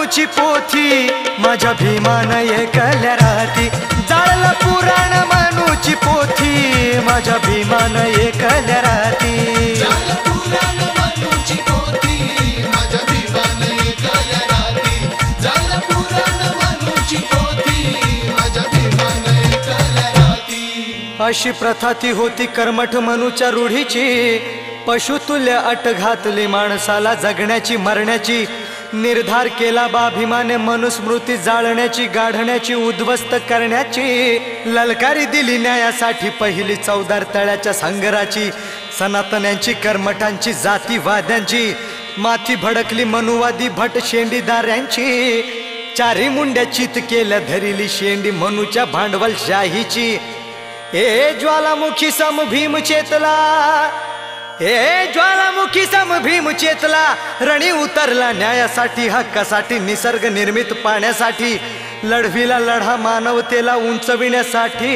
मनूची पोथी माझ्या भीमान एकल्या राती जाळला पुराण मनूची पोथी माझ्या भीमान एकल्या राती अशी प्रथा ती होती कर्मठ मनूच्या रूढीची पशुतुल्य अट घातली माणसाला जगण्याची मरण्याची निर्धार केला बाभिमाने मनुस्मृती जाळण्याची गाढण्याची उद्ध्वस्त करण्याची ललकारी दिली न्यायासाठी पहिली चौदार तळ्याच्या संगराची सनातन्यांची कर्मठांची जातीवाद्यांची माथी भडकली मनुवादी भट शेंडीदारांची चारी मुंड्या चित केल्या धरिली शेंडी मनूच्या भांडवलशाहीची ए ज्वालामुखी सम भीम चेतला ए ज्वालामुखी सम भीम चेतला रणी उतरला न्यायासाठी हक्कासाठी निसर्ग निर्मित पाण्यासाठी लढविला लढा मानवतेला उंचविण्यासाठी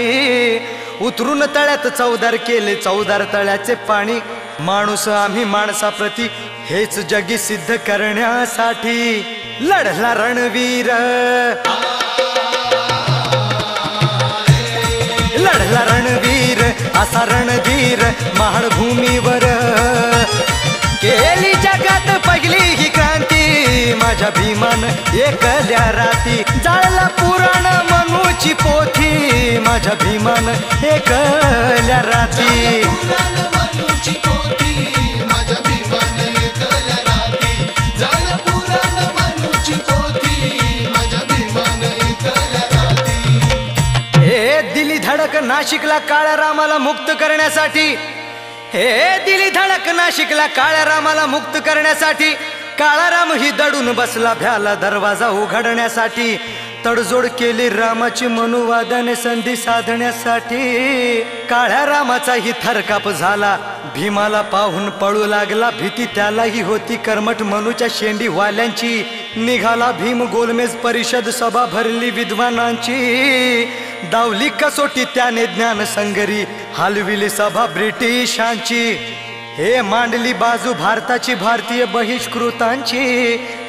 उतरून तळ्यात चौदार केले चौदार तळ्याचे पाणी माणूस आम्ही माणसाप्रती हेच जगी सिद्ध करण्यासाठी लढला रणवीर लढला रणवीर असा रणधीर महाडभूमीवर केली जगात पहिली ही क्रांती माझ्या भीमान एकल्या राती जाळला पुराण मनूची पोथी माझ्या भीमान एकल्या राती दिली धडक नाशिकला काळ्या रामाला मुक्त करण्यासाठी हे दिली धडक नाशिकला काळ्या रामाला मुक्त करण्यासाठी काळा राम ही दडून बसला भ्याला दरवाजा उघडण्यासाठी तडजोड केली रामाची मनुवादाने संधी साधण्यासाठी काळ्या रामाचाही थरकाप झाला भीमाला पाहून पळू लागला भीती त्यालाही होती कर्मठ मनूच्या शेंडी वाल्यांची निघाला भीम गोलमेज परिषद सभा भरली विद्वानांची दावली कसोटी त्याने ज्ञान संगरी हलविली सभा ब्रिटिशांची हे मांडली बाजू भारताची भारतीय बहिष्कृतांची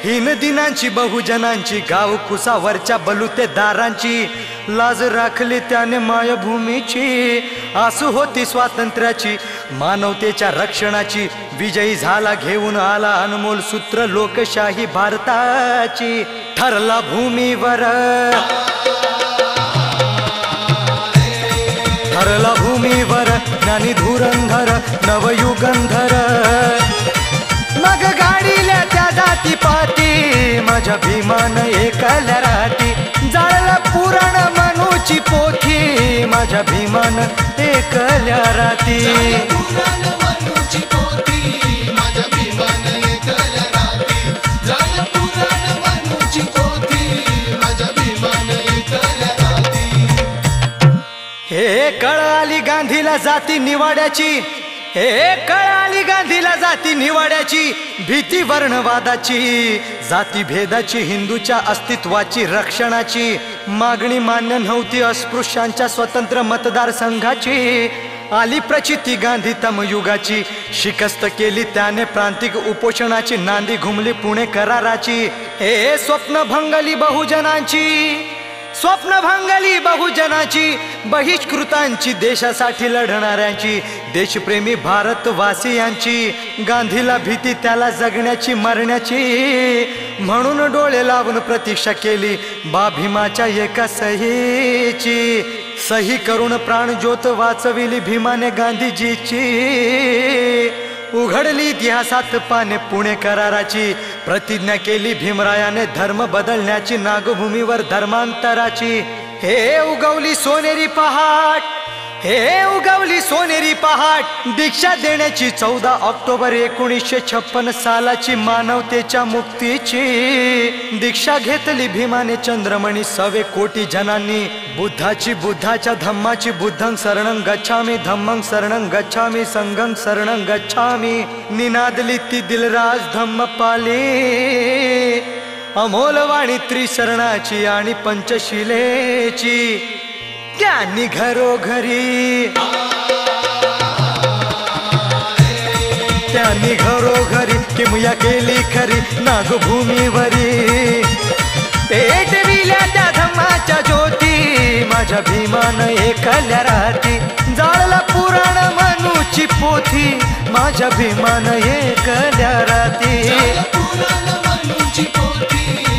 हीन दिनांची बहुजनांची गाव कुसावरच्या बलुतेदारांची लाज राखली त्याने मायभूमीची आसू होती स्वातंत्र्याची मानवतेच्या रक्षणाची विजयी झाला घेऊन आला अनमोल सूत्र लोकशाही भारताची ठरला भूमीवर ठरला भूमीवर ज्ञानी धुरंधर नवयुगंधर मग गाडील्या त्या जाती पाती माझ्या भीमान एकल्या राती जाळला पुराण मनूची पोथी माझ्या भीमान एकल्या राती हे कळ आली गांधीला जाती निवाड्याची हे कळ आली गांधीला जाती निवाड्याची भीती वर्णवादाची जाती भेदाची हिंदूच्या अस्तित्वाची रक्षणाची मागणी मान्य नव्हती अस्पृश्यांच्या स्वतंत्र मतदारसंघाची आली प्रचिती गांधी तमयुगाची शिकस्त केली त्याने प्रांतिक उपोषणाची नांदी घुमली पुणे कराराची हे स्वप्न भंगली बहुजनांची स्वप्न भंगली बहुजनाची बहिष्कृतांची देशासाठी लढणाऱ्यांची देशप्रेमी भारतवासियांची गांधीला भीती त्याला जगण्याची मरण्याची म्हणून डोळे लावून प्रतीक्षा केली भीमाच्या एका सहीची सही करून प्राणज्योत वाचविली भीमाने गांधीजीची उघडली इतिहासात पाने पुणे कराराची प्रतिज्ञा केली भीमरायाने धर्म बदलण्याची नागभूमीवर धर्मांतराची हे उगवली सोनेरी पहाट हे उगवली सोनेरी पहाट दीक्षा देण्याची 14 ऑक्टोबर 1956 सालाची मानवतेच्या मुक्तीची दीक्षा घेतली भीमाने चंद्रमणी 100 कोटी जनांनी बुद्धाची बुद्धाच्या धम्माची बुद्धं शरणं गच्छामी धम्मं शरणं गच्छामी संघं शरणं गच्छामी निनादली ती दिलराज धम्मपाली अमोलवाणी त्रिशरणाची आणि पंचशिलेची ज्ञानी घरोघरी त्यांनी घरोघरी किमया केली खरी नागभूमीवरी पेटविल्या त्या धम्माच्या ज्योती माझ्या भीमान एकल्या राती जाळला पुराण मनूची पोथी माझ्या भीमान एकल्या राती पुराण मनूची पोथी